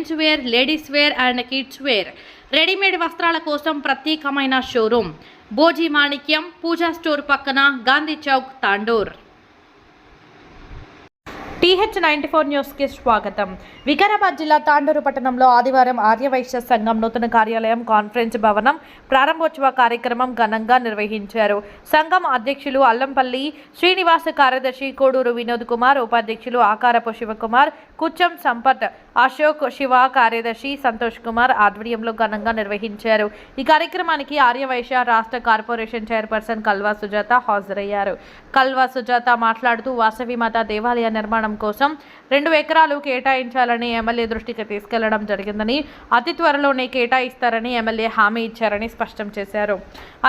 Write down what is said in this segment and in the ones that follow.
Men's wear, ladies wear and kids wear, readymade వస్త్రాల కోసం ప్రత్యేకమైన షోరూమ్ భోజీ మాణిక్యం, పూజా స్టోర్ పక్కన, గాంధీ చౌక్, తాండూర్. TH94 న్యూస్కి స్వాగతం. వికారాబాద్ జిల్లా తాండూరు పట్టణంలో ఆదివారం ఆర్యవైశ్య సంఘం నూతన కార్యాలయం, కాన్ఫరెన్స్ భవనం ప్రారంభోత్సవ కార్యక్రమం ఘనంగా నిర్వహించారు. సంఘం అధ్యక్షులు అల్లంపల్లి శ్రీనివాస, కార్యదర్శి కోడూరు వినోద్ కుమార్, ఉపాధ్యక్షులు ఆకారపు శివకుమార్, కుచ్చం సంపత్, అశోక్, శివ, కార్యదర్శి సంతోష్ కుమార్ ఆధ్వర్యంలో ఘనంగా నిర్వహించారు. ఈ కార్యక్రమానికి ఆర్యవైశ్య రాష్ట్ర కార్పొరేషన్ చైర్పర్సన్ కల్వా సుజాత హాజరయ్యారు. కల్వా సుజాత మాట్లాడుతూ వాసవి మాత దేవాలయ నిర్మాణం కోసం 2 ఎకరాలు కేటాయించాలని ఎమ్మెల్యే దృష్టికి తీసుకెళ్లడం జరిగిందని, అతి త్వరలోనే కేటాయిస్తారని ఎమ్మెల్యే హామీ ఇచ్చారని స్పష్టం చేశారు.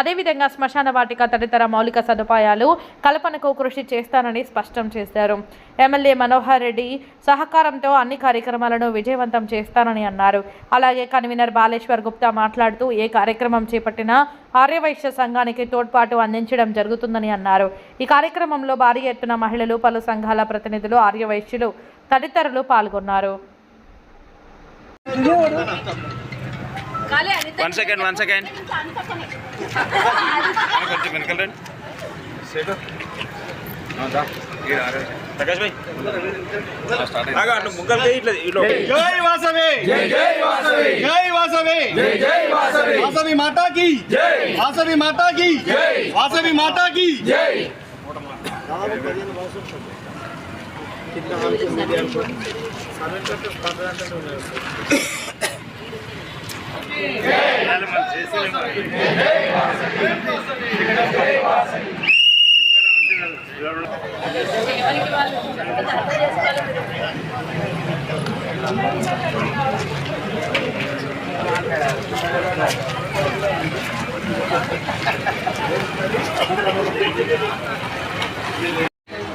అదేవిధంగా శ్మశాన వాటిక తదితర మౌలిక సదుపాయాలు కల్పనకు కృషి చేస్తానని స్పష్టం చేశారు. ఎమ్మెల్యే మనోహర్ రెడ్డి సహకారంతో అన్ని కార్యక్రమాలను విజయవంతం చేస్తానని అన్నారు. అలాగే కన్వీనర్ బాలేశ్వర్ గుప్తా మాట్లాడుతూ ఏ కార్యక్రమం చేపట్టినా ఆర్యవైశ్య సంఘానికి తోడ్పాటు అందించడం జరుగుతుందని అన్నారు. ఈ కార్యక్రమంలో భారీ ఎత్తున మహిళలు, పలు సంఘాల ప్రతినిధులు, ఆర్యవైశ్యులు తదితరులు పాల్గొన్నారు. జై వాసవి, జై వాసవి, వాసవి మాతా की జై, వాసవి మాతా की జై, వాసవి మాతా की జై.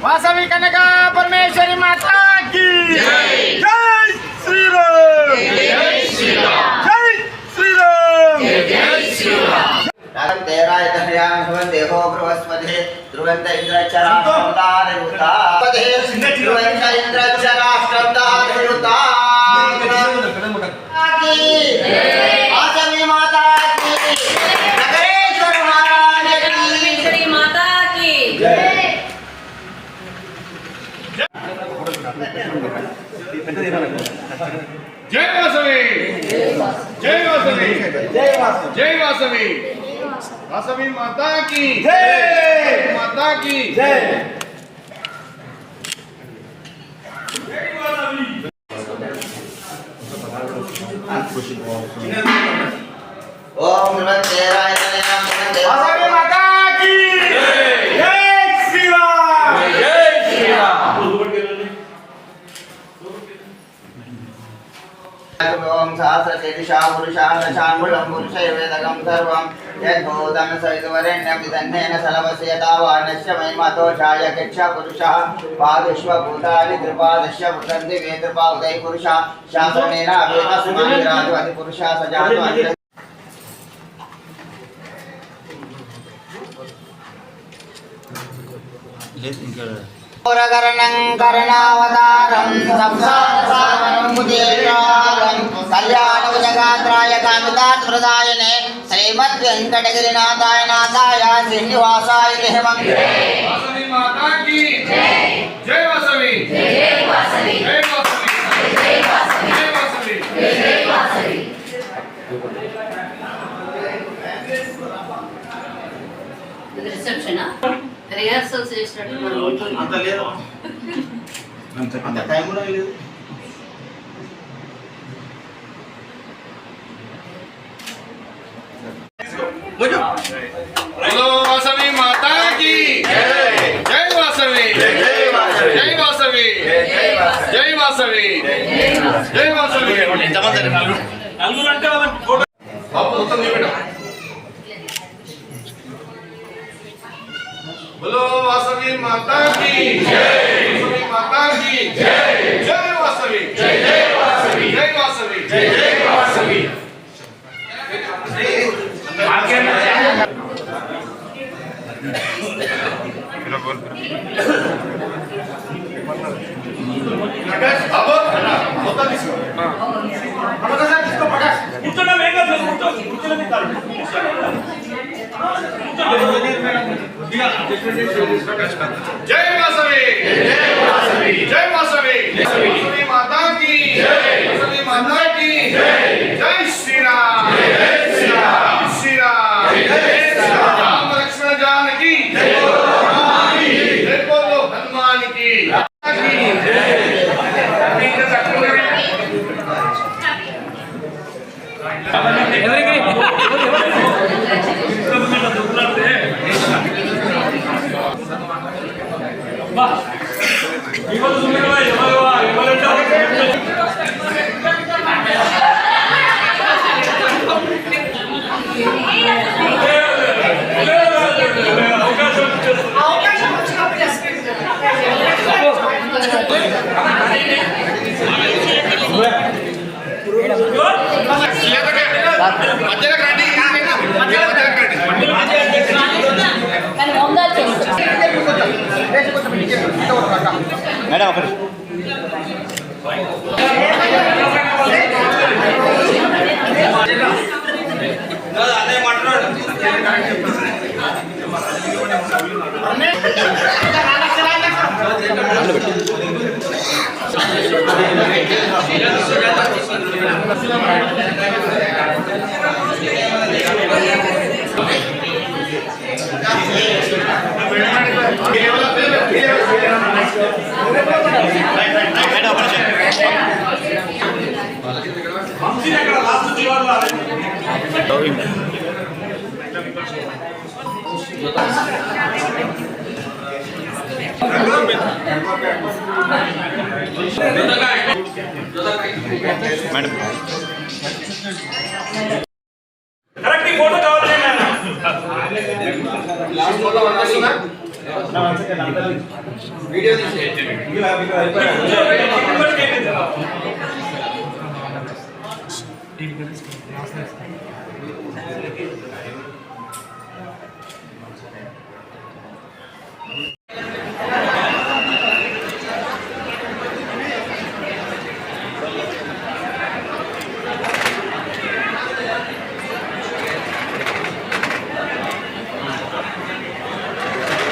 वासवी कनका परमेश्वरी माता की जय, जय श्री राम, जय श्री राम, जय श्री राम, जय श्री राम. तेरा इतरियां भवन्ते हो बृहस्पति ध्रुवन्त इंद्रचराष्टमदारुता पदे ध्रुवन्त इंद्रचराष्टमदारुता की वासवी माता की, नगरेश्वर महाराज की, श्री माता की जय. जय वासवी, जय वासवी, जय वासवी, वासवी माता की जय, माता की जय. ओम नमस्ते वासवी माता की जय, जय श्री राम, जय श्री राम. ओम सहस्रशीर्षा पुरुषा दशांगुलं पुरुषैवेदकं सर्वं यद्भूतं सवितुर्वरेण्यं विदन्नेन सलवस्य तावानस्य महिमतोषाय गच्छ पुरुषः पादुष्वभूतानि त्रिपादस्य पुत्रन्ति वेत्रपा उदय पुरुषः शासनेन अवेदस्मानि राजवति पुरुषः सजातो अन्ते करणं करणावतारं संसारसागरं मुदीर्घारं कल्याणभुजगात्राय कामितार्थप्रदायिने श्रीमद्वेङ्कटगिरिनाथाय नाथाय श्रीनिवासाय देवं वासवी माता की जय, जय वासवी, जय वासवी, जय वासवी, जय वासवी, जय वासवी, जय वासवी. रिसेप्शन రిహార్సల్స్ చేసినట్టు అంత లేదు, అంత టైం కూడా లేదు. बोलो वासवी माता की जय, जय वासवी, जय वासवी, जय वासवी, जय वासवी, जय वासवी. ఎంతమంది నలుగురు అంటే బాబు మొత్తం నిలబెట్టు. बोलो वासवी माता की जय, वासवी माता की जय, जय वासवी, जय वासवी, जय वासवी, जय वासवी. अब జై వాసవి జై వాసవి వాసవి మాతా కీ వాసవి మాతా కీ జై శ్రీరామ్ జై శ్రీరామ్ శ్రీరామ్ జై శ్రీరామ్ రామ లక్ష్మణ జానకి జై బోలో హనుమాన్ की మేడం ఒకటి మేడం కరెక్ట్ ఫోటో కావాలి లాస్ట్ ఫోటో వస్తుందా వీడియో తీసి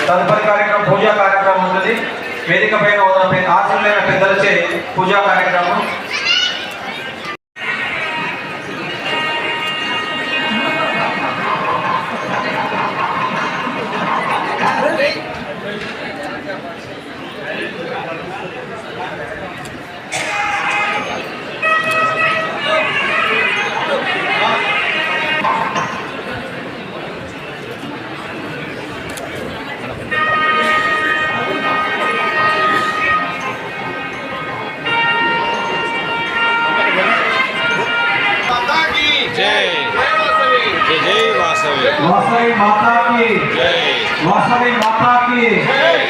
తదుపరి కార్యక్రమం పూజా కార్యక్రమం ఉంటుంది. వేదిక పైన ఆశీర్వైన పెద్దలచే పూజా కార్యక్రమం. वासवी माता की जय वासवी माता की जय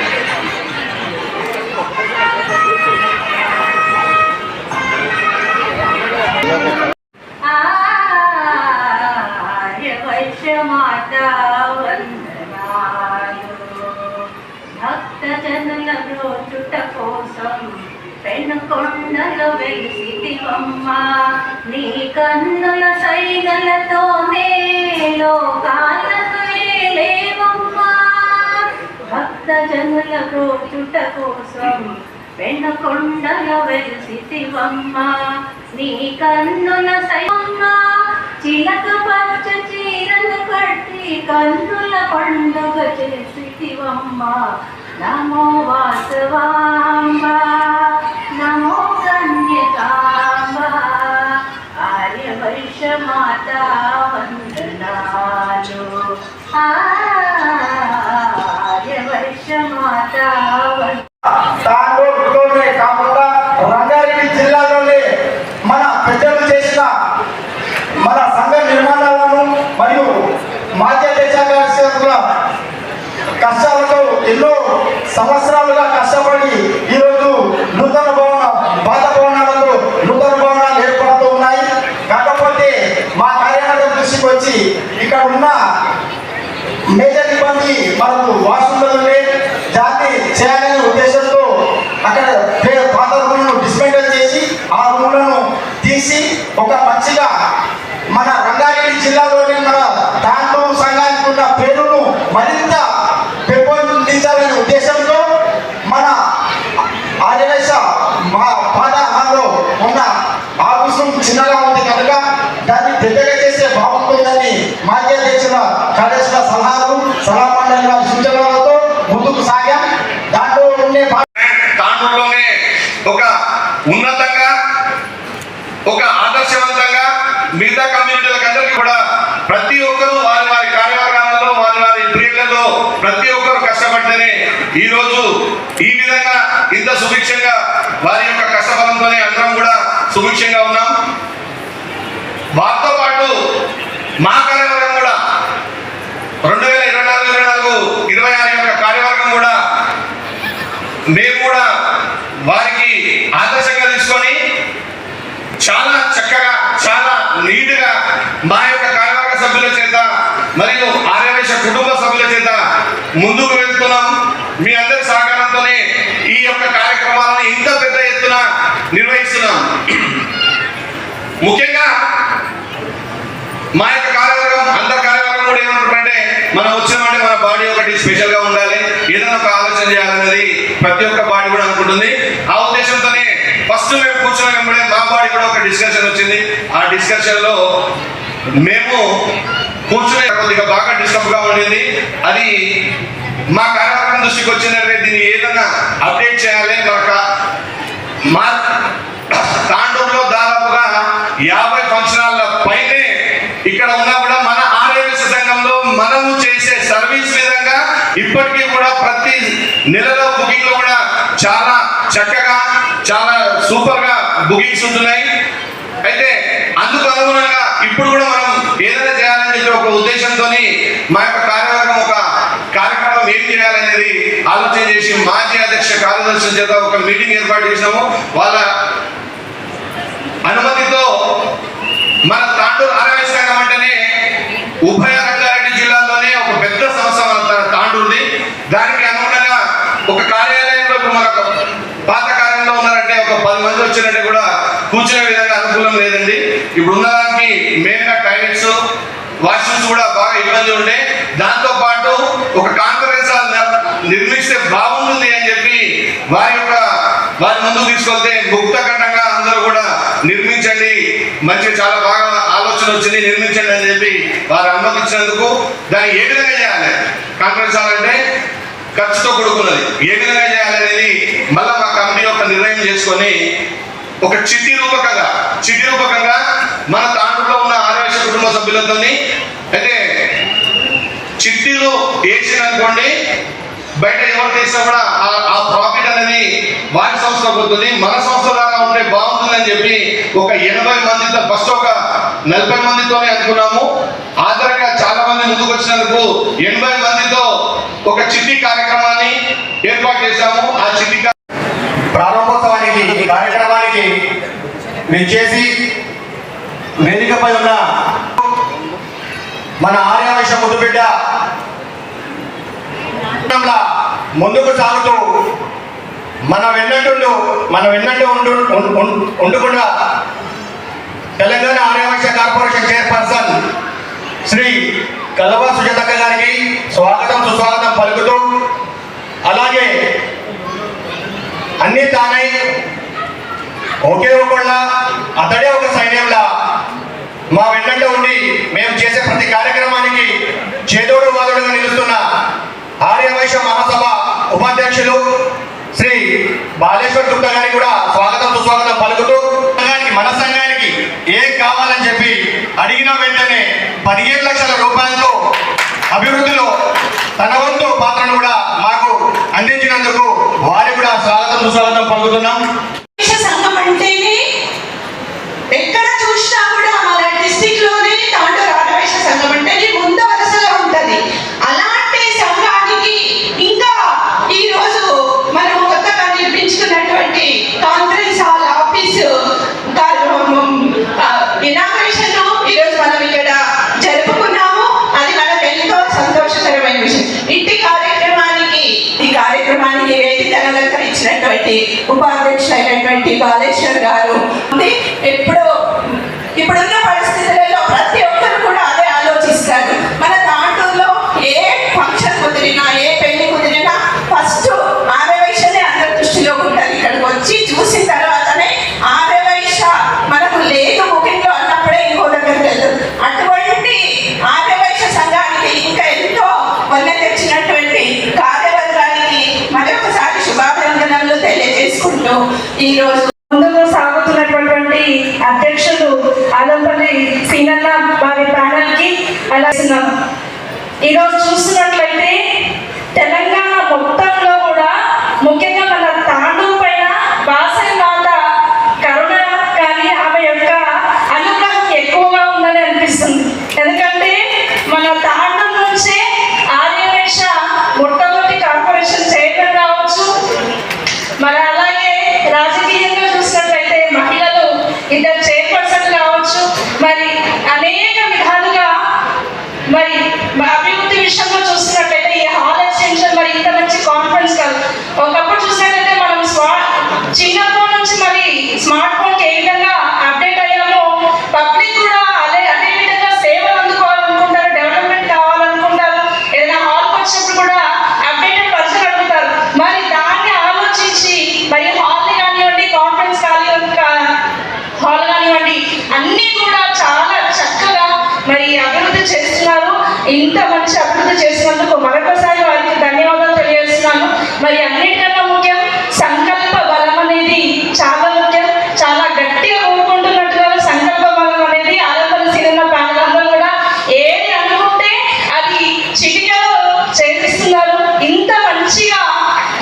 आर्य वैश्य माता वंदनालु भक्त जनल रोचुट कोसम పెనుకొండలు వెలిసితివమ్మ నీ కన్నుల సైగలతోనే లోకాలకు ఏలేవమ్మ భక్త జనుల ప్రోచుట కోసం పెనుకొండలు వెలిసితివమ్మ నీ కన్నుల సైగమ్మ చిలక పచ్చ చీరను కట్టి కన్నుల పండుగ చేసితివమ్మ నమో వాసవాంబ నమో కన్యకాంబ ఆర్య వైశ్య మాతా వందనాలు ఆర్య వైశ్య మాతా తాండూరులోనే కాకుండా రంగారెడ్డి జిల్లాలోనే మన పెద్దలు చేసిన మన సంఘ నిర్మాణాలను మరియు మాధ్య దేశాల కష్టాలతో ఎన్నో సంవత్సరాలుగా కష్టపడి ఈరోజు నూతన పాత భవనాలతో నూతన భవనాలు ఏర్పడుతూ ఉన్నాయి. కాకపోతే మా కార్యాలయం దృష్టికి వచ్చి ఇక్కడ ఉన్న మేజర్ ఇబ్బంది మనకు వాసులే దాన్ని చేయాలనే ఉద్దేశంతో అక్కడ పాత రూములను డిస్మెంటల్ చేసి ఆ రూములను తీసి ఒక మంచిగా మన రంగారెడ్డి జిల్లాలోని మన తాండూరు సంఘానికి ఉన్న పేరును మరింత పెంపొందించాలనే ఉద్దేశంతో మన ఆర్యవైశ్య పాఠశాలలో ఉన్న ఆఫీసు చిన్నగా ఉంది కనుక దాన్ని పెద్దగా చేస్తే బాగుంటుందని మాజీ అధ్యక్షుల కార్యదర్శుల సలహా మండలి వారి సూచనలతో ముందుకు సాగాం. దాంట్లో ఉండే తాండూరులోనే ఒక ఉన్నతంగా ఒక ఆదర్శవంతంగా మిగతా కమ్యూనిటీలకందరికీ కూడా ప్రతి ఒక్కరూ వారి వారి కార్యవర్గాలలో వారి వారి ప్రియులలో ప్రతి ఒక్కరు కష్టపడితేనే ఈరోజు ఈ విధంగా ఇంత సుభిక్షంగా వారి యొక్క కష్టఫలంతోనే అందరం కూడా సుభిక్షంగా ఉన్నాం. వారితో పాటు మా కార్యవర్గం కూడా 2024-26 యొక్క కార్యవర్గం కూడా మేము కూడా వారికి ఆదర్శంగా తీసుకొని చాలా చక్కగా చాలా నీట్గా మా యొక్క కార్యవర్గ సభ్యుల చేత మరియు ఆర్యవైశ్య కుటుంబ సభ్యుల చేత ముందుకు వెళ్తున్నాం. మీ అందరి సహకారంతోనే ఈ యొక్క కార్యక్రమాలను ఇంత పెద్ద ఎత్తున నిర్వహిస్తున్నాం. ముఖ్యంగా మా యొక్క కార్యవర్గం అందరి కార్యవర్గం కూడా ఏమనుకుంటే మనం వచ్చినామంటే మన బాడీ ఒకటి స్పెషల్గా ఉండాలి, ఏదైనా ఒక ఆలోచన చేయాలనేది ప్రతి ఒక్క బాడీ కూడా అనుకుంటుంది. ఆ ఉద్దేశంతోనే ఫస్ట్ మేము కూర్చున్న వెంబడే మా బాడీ కూడా ఒక డిస్కషన్ వచ్చింది. ఆ డిస్కషన్లో మేము కూర్చునే కొద్దిగా బాగా డిస్టర్బ్గా ఉండింది. అది మా కార్యవర్గం దృష్టికి వచ్చిందంటే దీన్ని ఏదైనా అప్డేట్ చేయాలి. మా తాండూరులో దాదాపుగా 50 ఫంక్షన్ హాల్ల పైనే ఇక్కడ ఉన్నా కూడా మన ఆర్యవైశ్య సంఘంలో మనము చేసే సర్వీస్ విధంగా ఇప్పటికీ కూడా ప్రతి నెలలో బుకింగ్లు కూడా చాలా చక్కగా చాలా సూపర్ గా బుకింగ్స్ ఉంటున్నాయి. అయితే అందుకు అనుగుణంగా ఇప్పుడు కూడా మనం ఏదైనా చేయాలని చెప్పి ఒక ఉద్దేశంతో మా యొక్క కార్యవర్గం ఒక కార్యక్రమం ఏం చేయాలనేది ఆలోచన చేసి మాజీ అధ్యక్ష కార్యదర్శుల చేత ఒక మీటింగ్ ఏర్పాటు చేసినాము. వాళ్ళ అనుమతితో మన తాండూరు ఆర్యవైశ్య సంఘం అంటేనే ఉభయ రంగారెడ్డి జిల్లాలోనే ఒక పెద్ద సంస్థ మన తాండూరుది. దానికి అనుగుణంగా ఒక కార్యాలయంలో మన పాత కార్యంలో ఉన్నారంటే ఒక 10 మంది వచ్చినట్టే కూడా కూర్చునే విధంగా అనుకూలం లేదండి. ఇప్పుడు ఉన్నదానికి మెయిన్గా టాయిలెట్స్ వాష్రూమ్స్ కూడా బాగా ఇబ్బంది ఉండే, దాంతో పాటు ఒక కాన్ఫరెన్స్ హాల్ నిర్మిస్తే బాగుంటుంది అని చెప్పి వారి ముందుకు తీసుకెళ్తే ముక్తకంఠంగా అందరూ కూడా నిర్మించండి, మంచిగా చాలా బాగా ఆలోచన వచ్చింది, నిర్మించండి అని చెప్పి వారు అనుమతించినందుకు దాన్ని ఏ విధంగా చేయాలి, కాన్ఫరెన్స్ హాల్ అంటే ఖర్చుతో కూడుకున్నది, ఏ విధంగా చేయాలనేది మళ్ళా మా కమిటీ యొక్క నిర్ణయం చేసుకొని ఒక చిట్టి రూపకంగా మన తాండూరులో ఉన్న ఆర్యవైశ్య కుటుంబ సభ్యులతో అయితే చిట్టీలు వేసిననుకోండి బయట ఎవరు తీసినా కూడా ఆ ప్రాఫిట్ అనేది వారి సంస్థ పోతుంది, మన సంస్థ ద్వారా ఉంటే బాగుంటుందని చెప్పి ఒక 80 మందితో ఫస్ట్ ఒక 40 మందితోనే అనుకున్నాము. ఆధారంగా చాలా మంది ముందుకు వచ్చినందుకు 80 మందితో ఒక చిట్టి కార్యక్రమాన్ని ఏర్పాటు చేశాము. ఆ చిట్టి ప్రారంభోత్సవానికి ఈ కార్యక్రమానికి విచ్చేసి వేదికపై ఉన్న మన ఆర్యవైశ్య ముద్దుబిడ్డ ముందుకు సాగుతూ మన వెన్నంటూ ఉండుకుండా తెలంగాణ ఆర్యవైశ్య కార్పొరేషన్ చైర్పర్సన్ శ్రీ కలవా సుజాతక్క గారికి స్వాగతం సుస్వాగతం పలుకుతూ, అలాగే అన్ని తానై ఒకే ఒకళ్ళ అతడే ఒక సైన్యంలా మా వెన్నంట ఉండి మేము చేసే ప్రతి కార్యక్రమానికి చేదోడు వాదుడుగా నిలుస్తున్న ఆర్యవైశ్య మహాసభ ఉపాధ్యక్షులు శ్రీ బాలేశ్వర్ గుప్తా గారికి కూడా స్వాగతం సుస్వాగతం పలుకుతూ, మన సంఘానికి ఏం కావాలని చెప్పి అడిగిన వెంటనే 15 లక్షల రూపాయలతో అభివృద్ధిలో తన వంతు పాత్రను కూడా మాకు అందించినందుకు వారికి కూడా స్వాగతం సుస్వాగతం పలుకుతున్నాం. సంఘం అంటేనే ఎక్కడ చూసినా కూడా మన డిస్ట్రిక్ట్ లోనే తాండూరు ఆర్యవైశ్య సంఘం అంటేనే ముందు వరుసలో ఉంటది. అలాంటి సంఘానికి ఇంకా ఈ రోజు మనం కొత్తగా నిర్మించుకున్నటువంటి కాన్ఫరెన్స్ హాల్ ఆఫీసు ఇనాగ్రేషన్ ఈరోజు మనం ఇక్కడ జరుపుకున్నాము. అది మనకు ఎంతో సంతోషకరమైన విషయం. ఈ కార్యక్రమానికి వేదిక అలంకరించినటువంటి ఉపాధ్యక్షులైనటువంటి బాలేశ్వర్ గారు ఎప్పుడో ఇప్పుడున్న పరిస్థితులలో ప్రతి ఒక్కరు కూడా అదే ఆలోచిస్తారు. మన తాండూరులో ఏ ఫంక్షన్ కుదిరినా, ఏ పెళ్లి కుదిరినా ఫస్ట్ ఆర్యవైశ్యనే అందరి దృష్టిలో ఉంటుంది. ఇక్కడికి వచ్చి చూసిన తర్వాతనే ఆర్యవైశ్య మనకు లేదు బుకింగ్లో అన్నప్పుడే ఇంకో దగ్గరికి వెళ్తుంది. అటువంటి ఆర్యవైశ్య సంఘానికి ఇంకా ఎంతో వల్ల తెచ్చినటువంటి కార్యవర్గానికి మరొకసారి శుభాభినందనలు తెలియజేసుకుంటూ ఈరోజు ముందుకు సాగుతున్నటువంటి అధ్యక్షులు ఆలంపల్లి సీనన్న వారి ప్యానల్ కి అలా ఈరోజు చూస్తున్నట్లయితే తెలంగాణ మొత్తంలో కూడా ముఖ్యంగా మన తాండూరు పైన వాసవి మాత కరుణ కానీ ఆమె యొక్క అనుగ్రహం ఎక్కువగా ఉందని అనిపిస్తుంది. ఎందుకంటే మన తాండూరు నుంచే ఆర్యవైశ్య మొట్టమొదటి కార్పొరేషన్ చైర్మన్ కావచ్చు, మరి అలాగే రాజకీయంగా చూసినట్లయితే మహిళలు ఇద్దరు చైర్పర్సన్ కావచ్చు, మరి అనేక విధాలుగా మరి అభివృద్ధి విషయంలో చూసినట్లయితే ఈ హాల్ ఎక్స్టెన్షన్ మరి ఇంత మంచి కాన్ఫరెన్స్ కాదు. ఒకప్పుడు చూసినట్లయితే మనం చిన్న ఫోన్ నుంచి మరి స్మార్ట్ ఫోన్కి ఏ విధంగా అప్డేట్ అయ్యామో పబ్లిక్ కూడా అదే విధంగా సేవలు అందుకోవాలనుకుంటారు, డెవలప్మెంట్ కావాలనుకుంటారు. ఏదైనా హాల్కి వచ్చినప్పుడు కూడా అప్డేటెడ్ వర్షన్ అడుగుతారు. మరి దాన్ని ఆలోచించి మరి హాల్ని కానివ్వండి, కాన్ఫరెన్స్ హాల్ కానివ్వండి, అన్నీ కూడా చాలా చక్కగా మరి అభివృద్ధి చేస్తున్నారు. ఇంత మంచి అభివృద్ధి చేసినందుకు మరొకసారి వారికి ధన్యవాదాలు తెలియజేస్తున్నాను. మరి అన్నిటికన్నా ముఖ్యం సంకల్ప బలం అనేది చాలా ముఖ్యం. చాలా గట్టిగా కోరుకుంటున్నట్టుగా సంకల్ప బలం అనేది ఆలంపల్లి సీనన్న ప్యానల్ అందరూ కూడా ఏది అనుకుంటే అది చిటికలో చేపిస్తున్నారు. ఇంత మంచిగా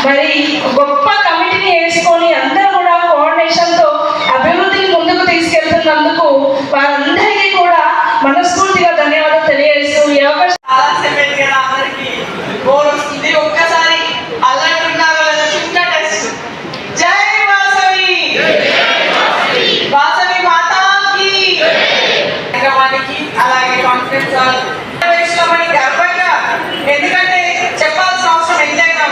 మరి గొప్ప కమిటీని వేసుకొని అందరూ కూడా కోఆర్డినేషన్తో అభివృద్ధిని ముందుకు తీసుకెళ్తున్నందుకు వారందరికీ కూడా మనస్ఫూర్తిగా ధన్యవాదాలు తెలియజేస్తూ ఈ అవకాశం అందరికీ బోర్ వస్తుంది. ఒక్కసారి అలర్ట్ ఉన్నారో లేదో చిన్న టెస్ట్. జై వాసవి, వాసవి మాతాకి, కార్యక్రమానికి అలాగే కాన్ఫరెన్స్ హాల్ గర్వంగా, ఎందుకంటే చెప్పాల్సిన అవసరం ఎంతైనా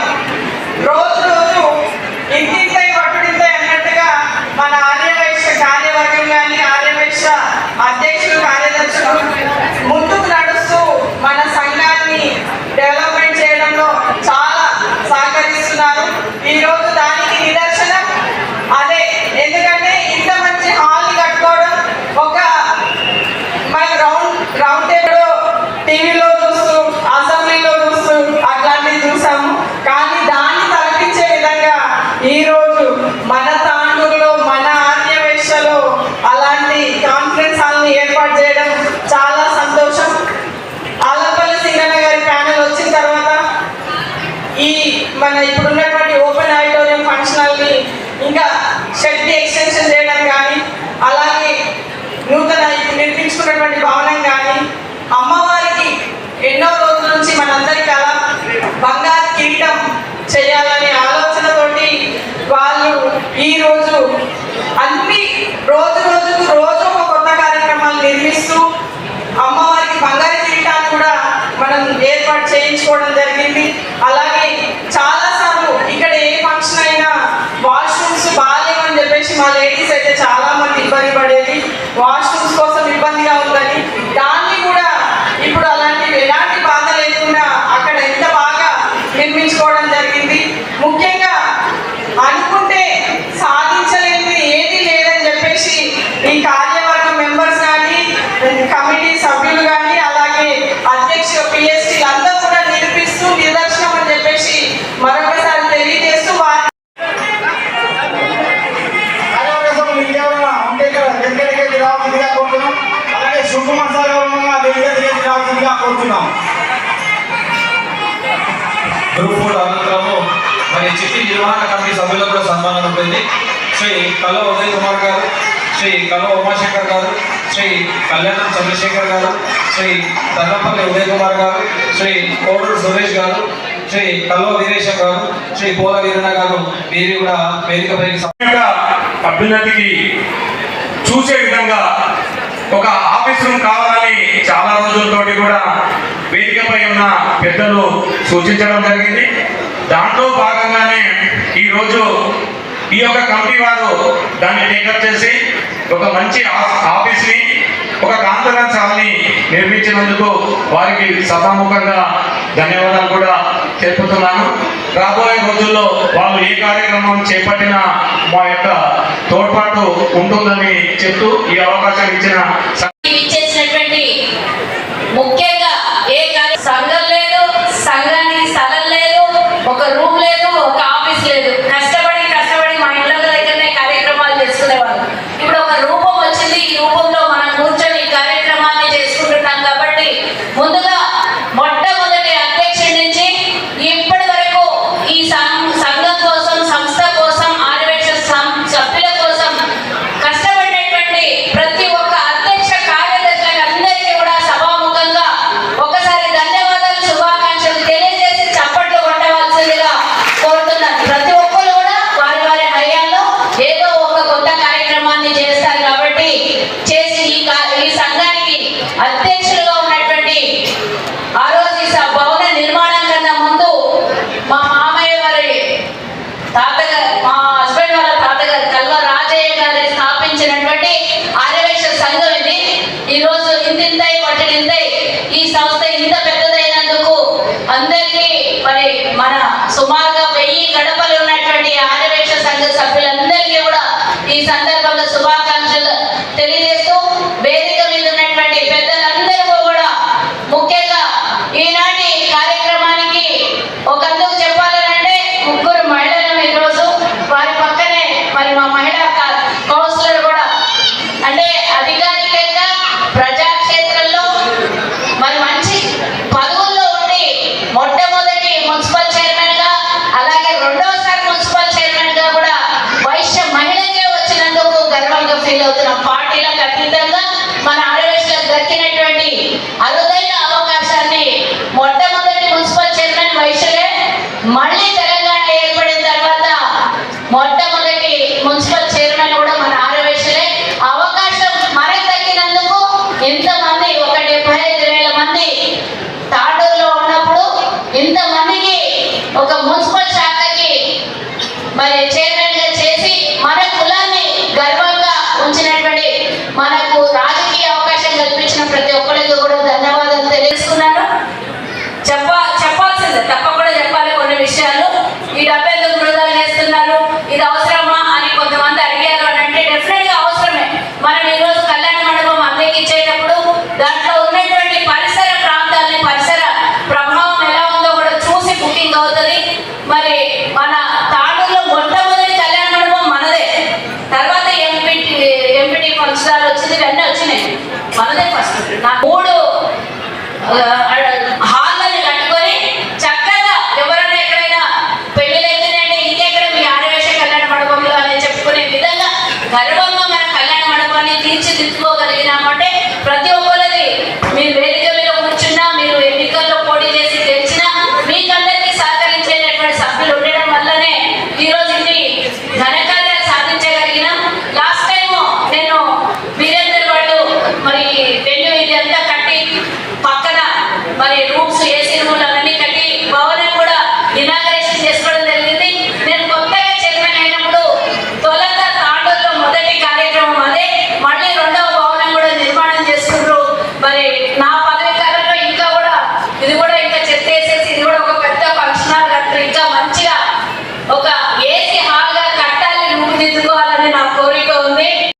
రోజు రోజు ఇంటింతై పట్టుడింతై అన్నట్టుగా మన ఆర్యవైశ్య కార్యవర్గం కానీ ఆర్యవైశ్య అధ్యక్షులు కార్యదర్శులు ముందుకు నడుస్తూ మన సంఘాన్ని డెవలప్మెంట్ చేయడంలో చాలా సహకరిస్తున్నారు. ఈరోజు దానికి నిదర్శనం అదే. ఎందుకంటే ఇంత మంచి హాల్ని కట్టుకోవడం ఒక మన రౌండ్ టేబుల్ టీవీలో చూస్తూ, అసెంబ్లీలో చూస్తూ అట్లాంటివి చూసాము. కానీ దాన్ని తలపించే విధంగా ఈరోజు మన తాండూరులో మన ఆర్యవైశ్యలో అలాంటి కాన్ఫరెన్స్ హాల్ని ఏర్పాటు చేయడం చాలా సంతోషం. ఆలంపల్లి సీనన్న గారి ప్యానెల్ వచ్చిన తర్వాత ఈ మన ఇప్పుడున్నటువంటి ఓపెన్ ఆడిటోరియం ఫంక్షన్ హాల్ని ఇంకా షెడ్ ఎక్స్టెన్షన్ చేయడం కానీ, అలాగే నూతన నిర్మించుకున్నటువంటి భవనం కానీ, అమ్మవారికి ఎన్నో రోజుల నుంచి మనందరికీ అలా బంగారు కిరీటం చేయాలనే ఆలోచనతోటి వాళ్ళు ఈరోజు అన్ని రోజు ఒక కొత్త కార్యక్రమాలు నిర్మిస్తూ అమ్మవారికి బంగారు కిరీటాన్ని కూడా మనం ఏర్పాటు చేయించుకోవడం జరిగింది. అలాగే చాలాసార్లు ఇక్కడ ఏ ఫంక్షన్ అయినా వాష్రూమ్స్ బాగాలేవని చెప్పేసి మా లేడీస్ అయితే చాలా మంది ఇబ్బంది పడేది. వాష్రూమ్స్ కోసం ఇబ్బందిగా ఉందని దాన్ని కూడా ఇప్పుడు అలాంటివి ఎలాంటి బాధ లేకుండా అక్కడ ఎంత బాగా నిర్మించుకోవడం జరిగింది. ముఖ్యంగా అనుకుంటే సాధించలేనిది ఏది లేదని చెప్పేసి ఈ కార్యవర్గం మెంబర్స్ కానీ, కమిటీ సభ్యులు కానీ, అలాగే అధ్యక్షులు పిఎస్టీలు అందరూ కూడా నిరూపిస్తూ నిదర్శనం అని చెప్పేసి మరొకసారి తెలియజేస్తూ అలాగే శుభ మసాలా కోరుతున్నాం. గ్రూప్ ఫుడ్ అనంతరము మరి చిట్టి నిర్వహణ కమిటీ సభ్యులకు కూడా సన్మానం ఉంటుంది. శ్రీ కల్లో ఉదయ్ కుమార్ గారు, శ్రీ కల్లో ఉమాశంకర్ గారు, శ్రీ కళ్యాణం చంద్రశేఖర్ గారు, శ్రీ ధర్మపల్లి ఉదయ్ కుమార్ గారు, శ్రీ కోడూరు సురేష్ గారు, శ్రీ కల్లో వీరేశం గారు, శ్రీ పోల వీరన్న గారు వీరి కూడా వేదికపైకి అభ్యున్నతికి చూసే విధంగా ఒక ఆఫీస్ రూమ్ కావాలని చాలా రోజులతోటి కూడా వేదికపై ఉన్న పెద్దలు సూచించడం జరిగింది. దాంట్లో భాగంగానే ఈరోజు ఈ యొక్క కమిటీ వారు దాన్ని టేకప్ చేసి ఒక మంచి ఆఫీస్ని, ఒక కాన్ఫరెన్స్ హాల్ని నిర్మించినందుకు వారికి సభాముఖంగా ధన్యవాదాలు కూడా తెలుపుతున్నాను. రాబోయే రోజుల్లో వాళ్ళు ఏ కార్యక్రమం చేపట్టినా మా యొక్క తోడ్పాటు ఉంటుందని చెప్తూ ఈ అవకాశం ఇచ్చేసినటువంటి ముఖ్యంగా సంఘం లేదు, సంఘానికి స్థలం లేదు, ఒక రూమ్ లేదు, ఒక ఆఫీస్ లేదు. కష్టపడి మా ఇంట్లో దగ్గరనే కార్యక్రమాలు చేసుకునేవాళ్ళు. ఇప్పుడు ఒక రూపం వచ్చింది, ఈ రూపంలో మనం కూర్చొని ఈ కార్యక్రమాన్ని చేసుకుంటున్నాం. కాబట్టి ముందుగా మొట్టమొదటి అధ్యక్షుడి నుంచి ఇప్పటి వరకు ఈ సంఘం కోసం, సంస్థ కోసం, ఆర్యవేశ సభ్యుల కోసం కష్టపడినటువంటి ప్రతి ఒక్క అధ్యక్ష కార్యదర్శులకు అందరికీ కూడా సభాముఖంగా ఒకసారి ధన్యవాదాలు, శుభాకాంక్షలు తెలియజేసి చప్పట్లు కొట్టవలసిందిగా కోరుతున్నాను. ప్రతి ఒక్కరు కూడా వారి వారి హయాంలో ఏదో ఒక కొత్త కార్యక్రమాన్ని చేస్తారు. కాబట్టి చేసి ఈ సంఘానికి అధ్యక్షులుగా ఉన్నటువంటి ఆ రోజు ఈ భవన నిర్మాణం కన్నా ముందు మా మామయ్య వారి తాతగారు, మా హస్బెండ్ వాళ్ళ తాతగారు కల్వ రాజయ్య గారు స్థాపించినటువంటి ఆర్యవైశ్య సంఘం ఇది. ఈ రోజు ఇంతింతై పట్టినింతై ఈ సంస్థ ఇంత పెద్దదైనందుకు అందరికీ మరి మన సుమారుగా 1000 గడపలు ఉన్నటువంటి ఆర్యవైశ్య సంఘ సభ్యులందరికీ కూడా ఈ సందర్భంగా శుభాకాంక్షలు తెలియజేస్తూ, వేదిక మీద ఉన్నటువంటి పెద్దలందరూ కూడా ముఖ్యంగా ఈనాటి కార్యక్రమానికి ఒకందుకు చెప్పాలనంటే 3 మహిళలు ఈరోజు వారి పక్కనే మరి మా మహిళా కౌన్సిలర్ కూడా, అంటే అధికారికంగా ప్రజాక్షేత్రంలో మరి మంచి పదవుల్లో ఉండి మొట్టమొదటి మున్సిపల్ చైర్మన్ గా, అలాగే రెండవసారి మున్సిపల్ చైర్మన్ గా కూడా వైశ్య మహిళకే వచ్చినందుకు గర్వంగా ఫీల్ అవుతున్నాం. పార్టీలకు అతీతంగా మన ఆర్యవేశ్లకు దక్కినటువంటి అరుదైన అవకాశాన్ని మొట్టమొదటి మున్సిపల్ చైర్మన్ వైశ్యులే, మళ్ళీ తెలంగాణ ఏర్పడిన తర్వాత మొట్టమొదటి మున్సిపల్ చైర్మన్ కూడా మన ఆర్యవేశ్యులే. అవకాశం మనకు దక్కినందుకు ఇంతమంది, ఒక 75,000 మంది తాండూరులో ఉన్నప్పుడు ఇంతమందికి ఒక మున్సిపల్ శాఖకి మరి చైర్మన్ గా చేసి మన కులాన్ని గర్వంగా ఉంచినటువంటి, మనకు రాజకీయ అవకాశం కల్పించిన ప్రతి ఒక్కరికి కూడా ధన్యవాదాలు తెలియజేసుకున్నాను. చెప్పాల్సిందే, తప్పకుండా చెప్పాలి కొన్ని విషయాలు. ఈ డబ్బు ఎందుకు వృధా చేస్తున్నారు, ఇది అవసరమా అని కొంతమంది అడిగారు అని అంటే డెఫినెట్ గా అవసరమే. మనం ఈ రోజు కళ్యాణ మండపం అందరికి ఇచ్చేటప్పుడు దాంట్లో ఉన్నటువంటి పరిసర ప్రాంతాలని, పరిసర ప్రభావం ఎలా ఉందో కూడా చూసి బుకింగ్ అవుతుంది. మరి మన తాండూరులో మొట్టమొదటి కళ్యాణ మండపం మనదే, తర్వాత ఎంపీటీ ఫంక్షన్ వచ్చింది, ఇవన్నీ వచ్చినాయి, మనదే ఫస్ట్. 3 హాల్లని కట్టుకొని చక్కగా ఎవరైనా ఎక్కడైనా పెళ్లిళ్ళు అవుతుందంటే ఇంకెక్కడ మీ ఆర్యవేశ కళ్యాణ మండపంలో అని చెప్పుకునే విధంగా గర్వంగా మన కళ్యాణ మండపాన్ని తీర్చిదిద్దుకోగలిగినామంటే ప్రతి ఒక్కరిది మీరు వేదిక మీద కూర్చున్నా, మీరు ఎన్నికల్లో పోటీ చేసి గెలిచినా మీకందరికీ సహకరించేటటువంటి సభ్యులు ఉండడం వల్లనే ఈరోజు ఇన్ని ఘనకార్యాలు సాధించగలిగినాం. లాస్ట్ టైం నేను వీరేందర్ వాళ్ళు మరి వెన్యూ ఇది అంతా కట్టి పక్కన మరి రూమ్స్, ఏసీ రూమ్లు అవన్నీ కట్టి భవనం కూడా ఇనాగరేషన్ చేసుకోవడం జరిగింది. నేను కొత్తగా చైర్మన్ అయినప్పుడు తొలత తాండూరులో మొదటి కార్యక్రమం అదే. మళ్ళీ 2వ భవనం కూడా నిర్మాణం చేసుకున్నారు. మరి నా పదవి కాలంలో ఇంకా కూడా ఇది కూడా ఇంకా చెత్త వేసేసి ఇది కూడా ఒక పెద్ద ఫంక్షన్ హాల్ కట్టారు. ఇంకా మంచిగా ఒక ఏసీ హాల్ గా కట్టాలి, రూపుదిద్దుకోవాలని నా కోరిక